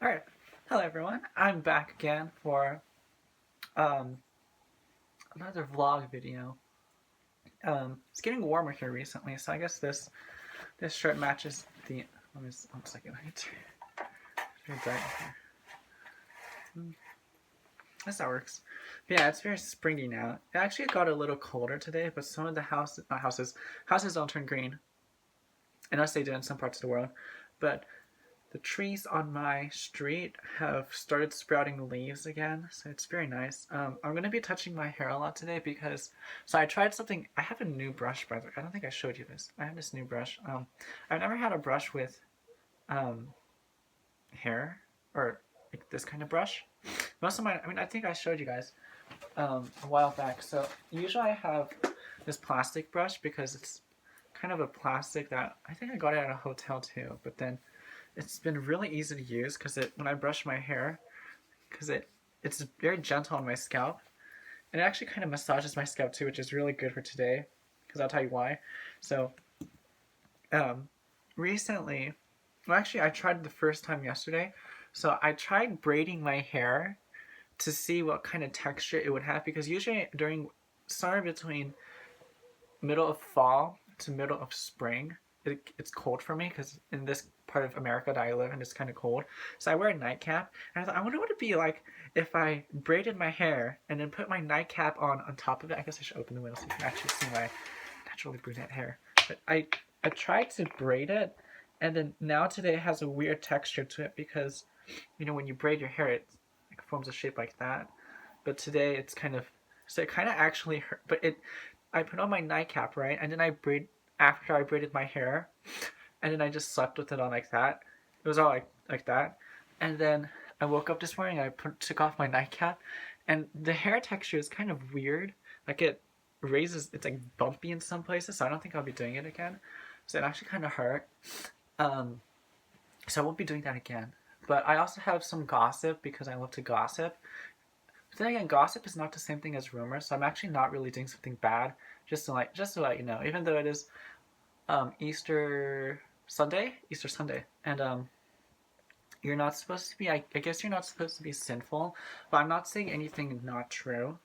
Alright, hello everyone. I'm back again for um, another vlog video. It's getting warmer here recently, so I guess this shirt matches the. Let me just, 1 second. It's very bright here. Yes, that works. But yeah, it's very springy now. It actually got a little colder today, but some of the houses don't turn green. Unless they do in some parts of the world. But the trees on my street have started sprouting leaves again, so it's very nice. I'm going to be touching my hair a lot today because, so I tried something. I have a new brush, by the way. I don't think I showed you this. I have this new brush. I've never had a brush with um, hair, or like this kind of brush. Most of mine, I think I showed you guys a while back. So usually I have this plastic brush because it's kind of a plastic that I think I got it at a hotel too, but then it's been really easy to use because when I brush my hair, because it's very gentle on my scalp, and it actually kind of massages my scalp too, which is really good for today. Because I'll tell you why. So, um, recently, well, actually, I tried the first time yesterday. So I tried braiding my hair to see what kind of texture it would have because usually during somewhere between middle of fall to middle of spring, it's cold for me because in this part of America that I live in, it's kind of cold. So I wear a nightcap, and I thought, I wonder what it'd be like if I braided my hair and then put my nightcap on top of it. I guess I should open the window so you can actually see my naturally brunette hair. But I tried to braid it, and then now today it has a weird texture to it because, when you braid your hair, it like forms a shape like that. But today it's kind of, so it kind of actually hurt. But I put on my nightcap, right, and then after I braided my hair, and then I just slept with it on like that. It was all like that, and then I woke up this morning. Took off my nightcap, and the hair texture is kind of weird. Like it raises, it's like bumpy in some places. So I don't think I'll be doing it again. So it actually kind of hurt. Um, so I won't be doing that again. But I also have some gossip because I love to gossip. But then again, gossip is not the same thing as rumors. So I'm actually not really doing something bad. Just to let you know, even though it is Easter Sunday, and you're not supposed to be. I guess you're not supposed to be sinful, but I'm not saying anything not true.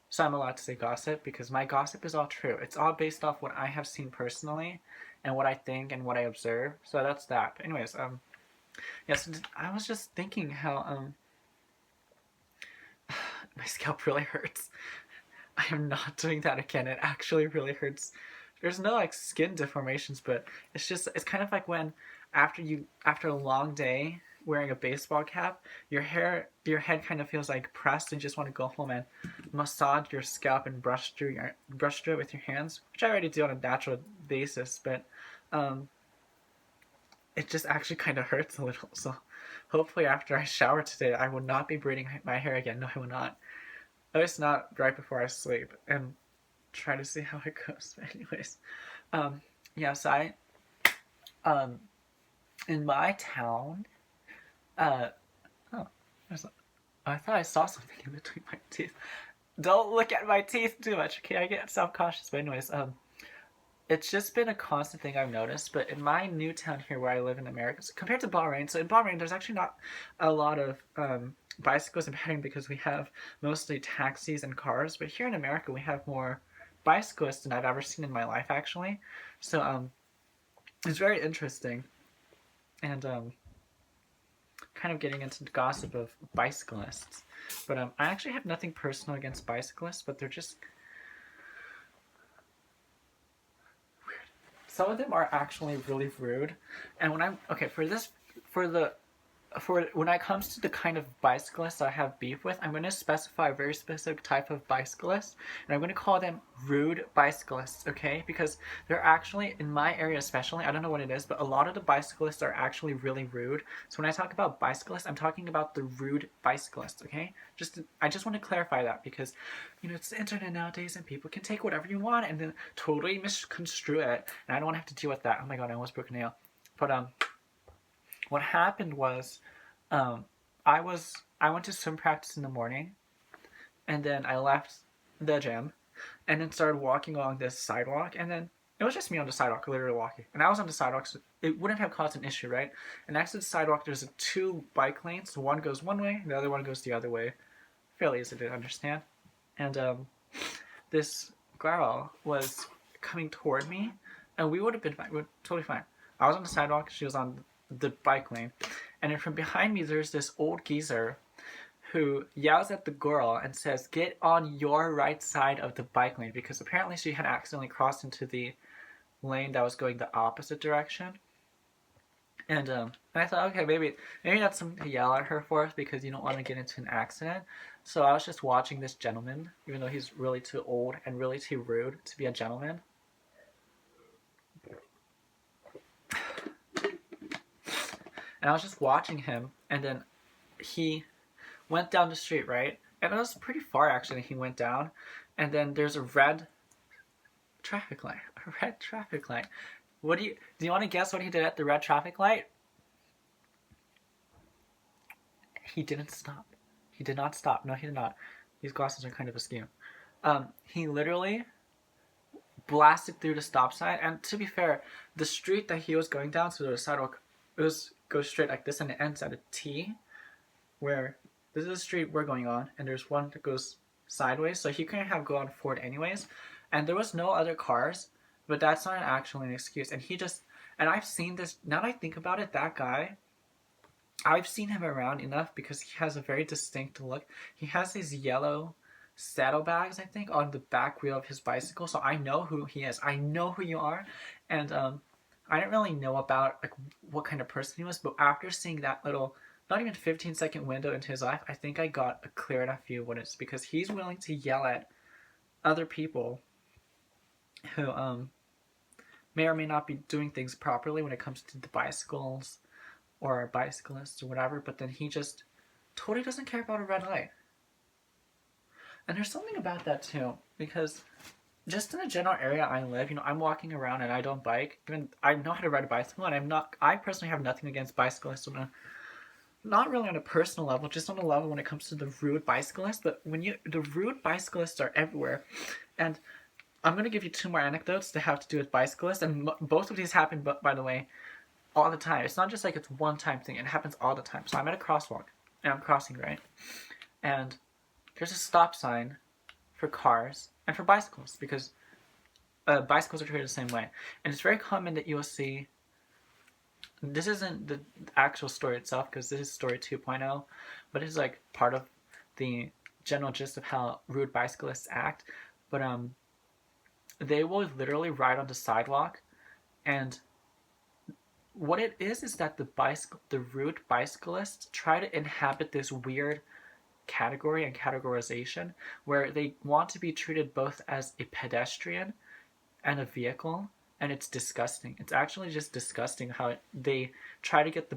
So I'm allowed to say gossip because my gossip is all true. It's all based off what I have seen personally, and what I think and what I observe. So that's that. But anyways, yes, I was just thinking how my scalp really hurts. I am not doing that again. It actually really hurts. There's no like skin deformations, but it's kind of like when after a long day wearing a baseball cap, your head kind of feels like pressed and you just want to go home and massage your scalp and brush through it with your hands, which I already do on a natural basis, but um it just actually kind of hurts a little. So hopefully after I shower today, I will not be braiding my hair again. No, I will not. At least not right before I sleep. And try to see how it goes. But anyways, um, yes, um, in my town, uh, oh, I thought I saw something in between my teeth. Don't look at my teeth too much, okay? I get self-cautious. But anyways, it's just been a constant thing I've noticed. But in my new town here, where I live in America, so compared to Bahrain, so in Bahrain, there's actually not a lot of bicycles in Bahrain because we have mostly taxis and cars. But here in America, we have more bicyclists than I've ever seen in my life, actually. So it's very interesting, and kind of getting into the gossip of bicyclists. But I actually have nothing personal against bicyclists, but they're just weird. Some of them are actually really rude, and when I'm okay for this for the for when it comes to the kind of bicyclists I have beef with, I'm going to specify a very specific type of bicyclist, and I'm going to call them rude bicyclists, okay? Because they're actually, in my area especially, I don't know what it is, but a lot of the bicyclists are actually really rude. So when I talk about bicyclists, I'm talking about the rude bicyclists, okay? I just want to clarify that because, it's the internet nowadays and people can take whatever you want and then totally misconstrue it, and I don't want to have to deal with that. Oh my god, I almost broke a nail. But what happened was, um, I went to swim practice in the morning, and then I left the gym, and then started walking along this sidewalk, and then It was just me on the sidewalk, literally walking. And I was on the sidewalk, so it wouldn't have caused an issue, right? And next to the sidewalk, there's two bike lanes. One goes one way, the other one goes the other way. Fairly easy to understand. And this girl was coming toward me, and we would have been fine. We were totally fine. I was on the sidewalk, she was on the bike lane. And then from behind me, there's this old geezer who yells at the girl and says, "Get on your right side of the bike lane," because apparently she had accidentally crossed into the lane that was going the opposite direction. And I thought, okay, maybe that's something to yell at her for because you don't want to get into an accident. So I was just watching this gentleman, even though he's really too old and really too rude to be a gentleman. And I was just watching him, and then he went down the street, right? And it was pretty far, actually, he went down. And then there's a red traffic light. A red traffic light. Do you want to guess what he did at the red traffic light? He didn't stop. He did not stop. No, he did not. These glasses are kind of askew. He literally blasted through the stop sign. And to be fair, the street that he was going down, so the sidewalk, goes straight like this, and it ends at a T, where this is the street we're going on, and there's one that goes sideways, so he couldn't have gone forward anyways. And there was no other cars, but that's not actually an excuse. And and I've seen this, now that I think about it, that guy, I've seen him around enough because he has a very distinct look. He has these yellow saddlebags, I think, on the back wheel of his bicycle, so I know who he is. I know who you are. And I didn't really know about like what kind of person he was, but after seeing that little, not even 15-second window into his life, I think I got a clear enough view of what it's because he's willing to yell at other people who may or may not be doing things properly when it comes to the bicycles or bicyclists or whatever, but then he just totally doesn't care about a red light. And there's something about that too, because just in the general area I live, I'm walking around and I don't bike. Even I know how to ride a bicycle, and I personally have nothing against bicyclists not really on a personal level, just on a level when it comes to the rude bicyclists. But the rude bicyclists are everywhere. And I'm going to give you two more anecdotes that have to do with bicyclists, and both of these happen, by the way, all the time. It's not just like it's one time thing, it happens all the time. So I'm at a crosswalk, and I'm crossing, right? And there's a stop sign for cars and for bicycles, because bicycles are treated the same way. And it's very common that you'll see, this isn't the actual story itself, because this is story 2.0, but it's like part of the general gist of how rude bicyclists act. But they will literally ride on the sidewalk, and what it is that the rude bicyclists try to inhabit this weird category and categorization where they want to be treated both as a pedestrian and a vehicle, and it's disgusting. It's actually just disgusting how they try to get the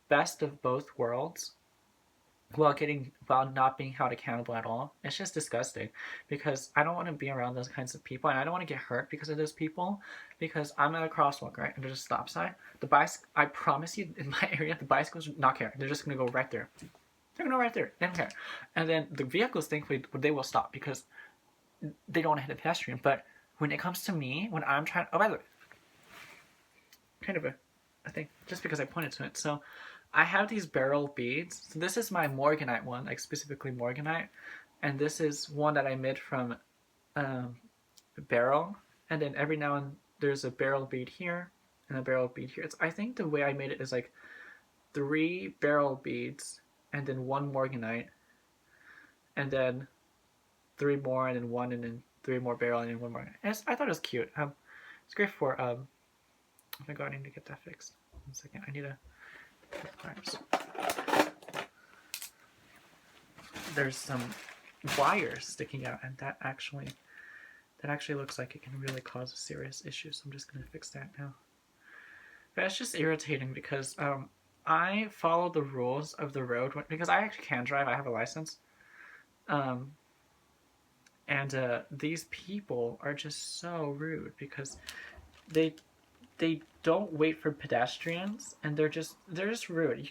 best of both worlds while not being held accountable at all. It's just disgusting, because I don't want to be around those kinds of people, and I don't want to get hurt because of those people, because I'm at a crosswalk, right, and there's a stop sign. I promise you, in my area, the bicycles do not care. They're just going to go right there. They're going to go right there. They don't care. And then the vehicles think they will stop because they don't want to hit a pedestrian. But when it comes to me, when I'm trying... Oh, by the way, kind of a thing, just because I pointed to it. So I have these Beryl beads. So this is my Morganite one, like specifically Morganite. And this is one that I made from Beryl. And then every now and then there's a Beryl bead here and a Beryl bead here. I think the way I made it is like 3 Beryl beads and then 1 Morganite. And then 3 more and then 1 and then 3 more Beryl and then 1 more. And I thought it was cute. It's great for... oh my god, I need to get that fixed. 1 second, I need to... There's some wires sticking out, and that actually looks like it can really cause a serious issue, so I'm just going to fix that now. But it's just irritating because I follow the rules of the road, because I actually can drive, I have a license. And these people are just so rude because they don't wait for pedestrians, and they're just rude.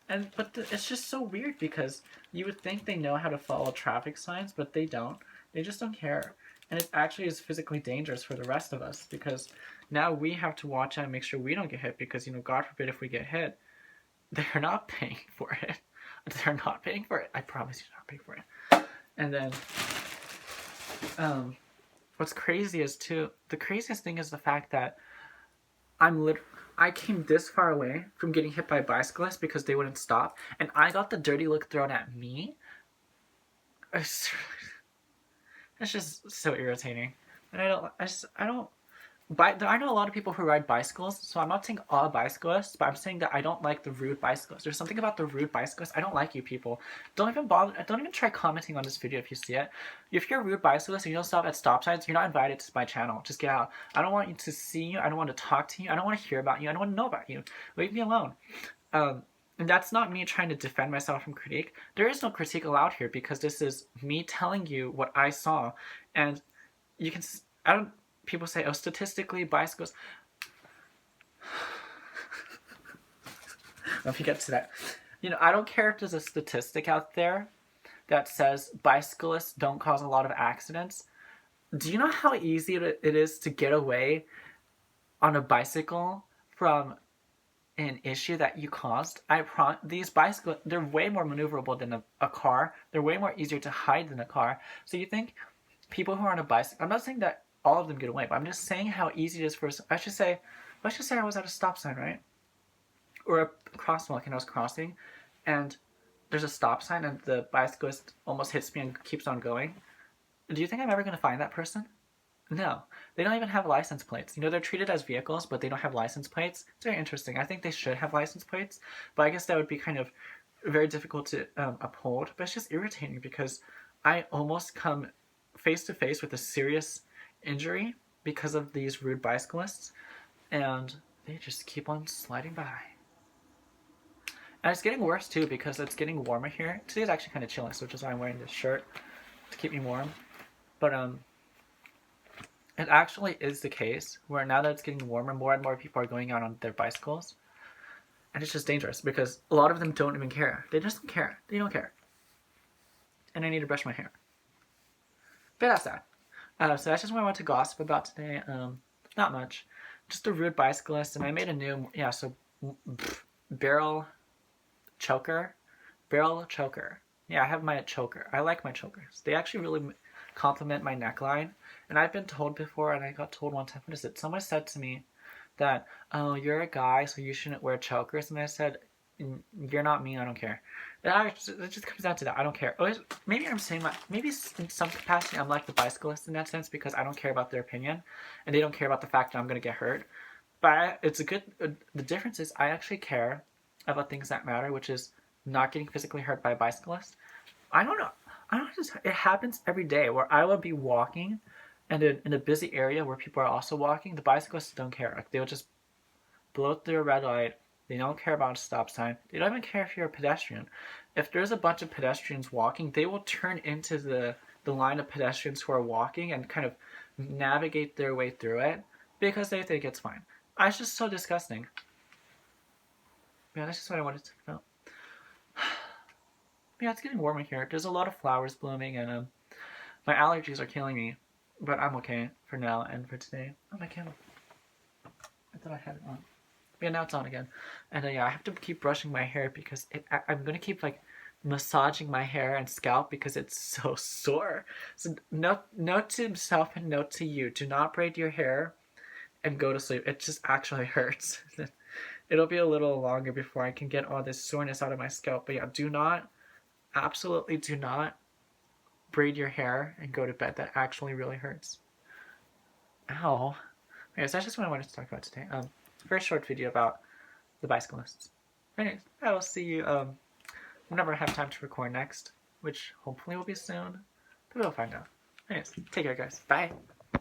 But it's just so weird because you would think they know how to follow traffic signs, but they don't. They just don't care. And it actually is physically dangerous for the rest of us because now we have to watch out and make sure we don't get hit because, God forbid if we get hit, they're not paying for it. They're not paying for it. I promise you're not paying for it. And then, what's crazy is the craziest thing is the fact that I came this far away from getting hit by bicyclists because they wouldn't stop, and I got the dirty look thrown at me. It's just so irritating. And I know a lot of people who ride bicycles, so I'm not saying all bicyclists, but I'm saying that I don't like the rude bicyclists. There's something about the rude bicyclists. I don't like you people. Don't even try commenting on this video if you see it. If you're a rude bicyclist and you don't stop at stop signs, you're not invited to my channel. Just get out. I don't want you to see you. I don't want to talk to you. I don't want to hear about you. I don't want to know about you. Leave me alone. And that's not me trying to defend myself from critique. There is no critique allowed here because this is me telling you what I saw. And you can, people say, oh, statistically, bicycles. If you get to that. I don't care if there's a statistic out there that says bicyclists don't cause a lot of accidents. Do you know how easy it is to get away on a bicycle from an issue that you caused? These bicycles, they're way more maneuverable than a car. They're way more easier to hide than a car. So you think people who are on a bicycle, I'm not saying that all of them get away, but I'm just saying how easy it is for, let's just say I was at a stop sign, right? Or a crosswalk and I was crossing and there's a stop sign and the bicyclist almost hits me and keeps on going. Do you think I'm ever going to find that person? No. They don't even have license plates. They're treated as vehicles, but they don't have license plates. It's very interesting. I think they should have license plates, but I guess that would be kind of very difficult to uphold. But it's just irritating because I almost come face to face with a serious injury because of these rude bicyclists, and they just keep on sliding by. And it's getting worse too because it's getting warmer here. Today's actually kind of chilly, which is why I'm wearing this shirt to keep me warm. But it actually is the case where now that it's getting warmer, more and more people are going out on their bicycles, and it's just dangerous because a lot of them don't even care. They just don't care. They don't care. And I need to brush my hair. But that's that. So that's just what I want to gossip about today. Not much. Just a rude bicyclist, and I made a new, Beryl choker. Yeah, I have my choker. I like my chokers. They actually really complement my neckline. And I've been told before, and I got told one time, someone said to me that, oh, you're a guy, so you shouldn't wear chokers. And I said, you're not me, I don't care. It just comes down to that. I don't care. Maybe I'm saying maybe in some capacity I'm like the bicyclist in that sense because I don't care about their opinion, and they don't care about the fact that I'm going to get hurt. But the difference is I actually care about things that matter, which is not getting physically hurt by a bicyclist. I don't know. It happens every day where I will be walking, and in a busy area where people are also walking, the bicyclists don't care. Like, they'll just blow through a red light. They don't care about a stop sign. They don't even care if you're a pedestrian. If there's a bunch of pedestrians walking, they will turn into the line of pedestrians who are walking and kind of navigate their way through it because they think it's fine. It's just so disgusting. Yeah, that's just what I wanted to talk about. Yeah, it's getting warmer here. There's a lot of flowers blooming, and my allergies are killing me. But I'm okay for now and for today. Oh, my candle. I thought I had it on. Yeah, now it's on again. And I have to keep brushing my hair because I'm going to keep massaging my hair and scalp because it's so sore. So note to himself and note to you. Do not braid your hair and go to sleep. It just actually hurts. It'll be a little longer before I can get all this soreness out of my scalp. But yeah, absolutely do not braid your hair and go to bed. That actually really hurts. Ow. Okay, so that's just what I wanted to talk about today. Very short video about the bicyclists. Anyways, I will see you whenever I have time to record next, which hopefully will be soon, but we'll find out. Anyways, take care, guys. Bye.